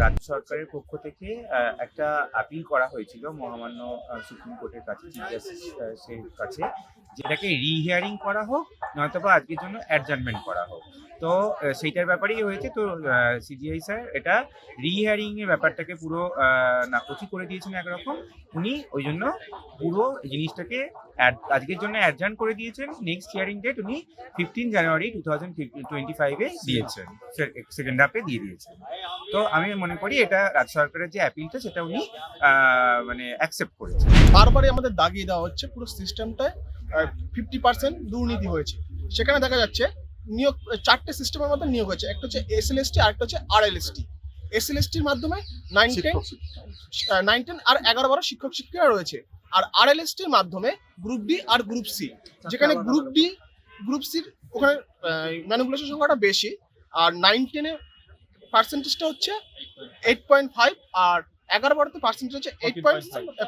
রাজ্য সরকারের পক্ষ থেকে একটা আপিল করা হয়েছিল মহামান্য সুপ্রিম কোর্টের কাছে, চিফ জাস্টিসের কাছে, যেটাকে রিহিয়ারিং করা হোক নয়তোবা আজকের জন্য অ্যাডজার্নমেন্ট করা হোক। তো সেইটার ব্যাপারেই হয়েছে। তো সিজিআই স্যার এটা রিহিয়ারিং এর ব্যাপারটাকে পুরো নাকচি করে দিয়েছেন একরকম। উনি ওই জন্য পুরো জিনিসটাকে আজকের জন্য অ্যাডজার্ন করে দিয়েছেন। নেক্সট হিয়ারিং ডেট উনি 15 জানুয়ারি 2025-এ দিয়েছেন, সেকেন্ড হাফে দিয়ে দিয়েছেন। তো আমি মনে করি এটা রাজ্য সরকারের যে অ্যাপিলটা সেটা উনি মানে অ্যাকসেপ্ট করেছেন। বারবারই আমাদের দাগিয়ে দেওয়া হচ্ছে পুরো সিস্টেমটায় 50% দুর্নীতি হয়েছে। সেখানে দেখা যাচ্ছে নিয়োগ 4টে সিস্টেমের মধ্যে নিয়োগ হয়েছে। একটা হচ্ছে এসএলএসটি, আরেকটা হচ্ছে আরএলএসটি। এসএলএসটির মাধ্যমে 9-10 আর 11-12 শিক্ষক শিক্ষিকা রয়েছে, আর আরএলএসটির মাধ্যমে গ্রুপ ডি আর গ্রুপ সি, যেখানে গ্রুপ ডি গ্রুপ সির ওখানে ম্যানিপুলেশন সংখ্যাটা বেশি, আর 9-10 পার্সেন্টেজটা হচ্ছে 8.5, আর 11-12 পার্সেন্টেজ হচ্ছে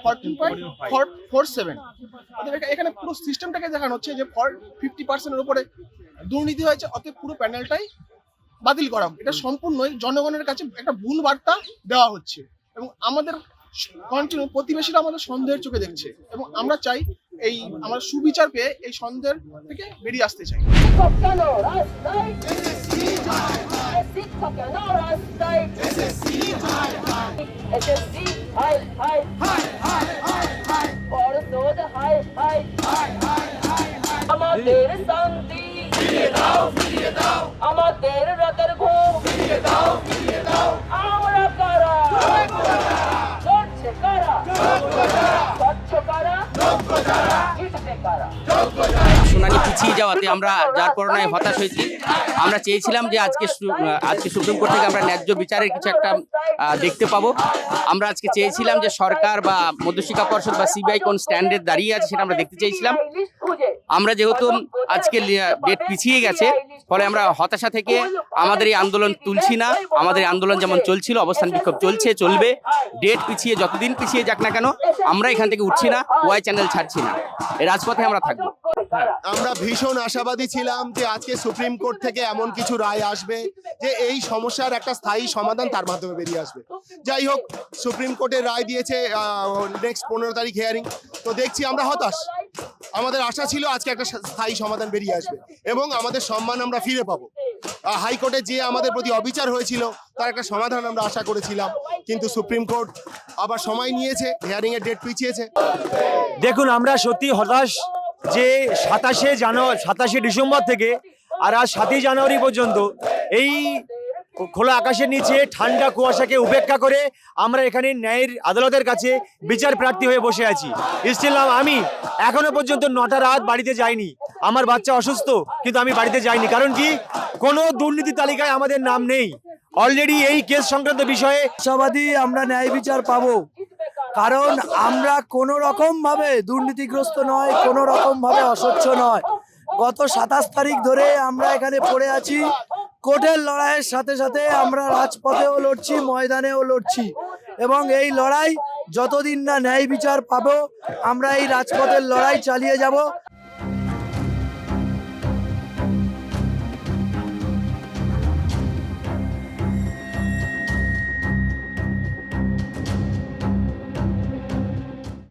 14.47। এখানে পুরো সিস্টেমটাকে দেখানো হচ্ছে যে 50%-এর উপরে দুর্নীতি হয়েছে, অতএব পুরো প্যানেলটাই বাতিল করা। এটা সম্পূর্ণই জনগণের কাছে একটা ভুল বার্তা দেওয়া হচ্ছে, এবং আমাদের কন্টিনিউ প্রতিবেশীরা আমাদের সন্দেহের চোখে দেখছে, এবং আমরা চাই এই আমরা সুবিচার পেয়ে এই সন্দেহের থেকে বেরিয়ে আসতে চাই। আমাদের শান্তি ফিরিয়ে দাও, ফিরিয়ে দাও, আমাদের রাতের ঘুম ফিরিয়ে দাও, ফিরিয়ে দাও। আমরা কারা? লড়ছে কারা? স্বচ্ছ কারা? জিতবে কারা? শুনানি পিছিয়ে যাওয়াতে আমরা যার পরনায় হতাশ হয়েছি। আমরা চেয়েছিলাম যে আজকে সুপ্রিম কোর্ট থেকে আমরা ন্যায্য বিচারের কিছু একটা দেখতে পাবো। আমরা আজকে চেয়েছিলাম যে সরকার বা মধ্যশিক্ষা পর্ষদ বা সিবিআই কোন স্ট্যান্ডে দাঁড়িয়ে আছে সেটা আমরা দেখতে চেয়েছিলাম। আমরা যেহেতু আজকে ডেট পিছিয়ে গেছে, ফলে আমরা হতাশা থেকে আমাদের এই আন্দোলন তুলছি না। আমাদের আন্দোলন যেমন চলছিল, অবস্থান বিক্ষোভ চলছে, চলবে। ডেট পিছিয়ে যতদিন পিছিয়ে যাক না কেন, আমরা এখান থেকে উঠছি না, ওয়াই চ্যানেল ছাড়ছি না, এই রাজপথে আমরা থাকবো। আমরা ভীষণ আশাবাদী ছিলাম যে আজকে সুপ্রিম কোর্ট থেকে এমন কিছু রায় আসবে যে এই সমস্যার একটা স্থায়ী সমাধান তার মাধ্যমে বেরিয়ে আসবে। যাই হোক, সুপ্রিম কোর্টের রায় দিয়েছে নেক্সট 15 তারিখ হিয়ারিং। তো দেখছি আমরা হতাশ। আমাদের আশা ছিল আজকে একটা স্থায়ী সমাধান বেরিয়ে আসবে এবং আমাদের সম্মান আমরা ফিরে পাবো। হাইকোর্টে যে আমাদের প্রতি অবিচার হয়েছিল তার একটা সমাধান আমরা আশা করেছিলাম, কিন্তু সুপ্রিম কোর্ট আবার সময় নিয়েছে, হিয়ারিং এর ডেট পিছিয়েছে। দেখুন, আমরা সত্যি হতাশ যে 27শে ডিসেম্বর থেকে আর আজ 7ই জানুয়ারি পর্যন্ত এই খোলা আকাশের নিচে ঠান্ডা কুয়াশাকে উপেক্ষা করে আমরা এখানে ন্যায়ের আদালতের কাছে বিচার প্রার্থী হয়ে বসে আছি। স্টিল আমি এখনো পর্যন্ত 9টা রাত বাড়িতে যাইনি। আমার বাচ্চা অসুস্থ, কিন্তু আমি বাড়িতে যাইনি। কারণ কি? কোনো দুর্নীতি তালিকায় আমাদের নাম নেই। অলরেডি এই কেস সংক্রান্ত বিষয়ে আশাবাদী আমরা ন্যায় বিচার পাবো, কারণ আমরা কোনো রকম ভাবে দুর্নীতিগ্রস্ত নয়, কোনো রকম ভাবে অস্বচ্ছ নয়। গত 27 তারিখ ধরে আমরা এখানে পড়ে আছি। কোর্টের লড়াইয়ের সাথে সাথে আমরা রাজপথেও লড়ছি, ময়দানেও লড়ছি, এবং এই লড়াই যতদিন না ন্যায় বিচার পাবো আমরা এই রাজপথের লড়াই চালিয়ে যাব।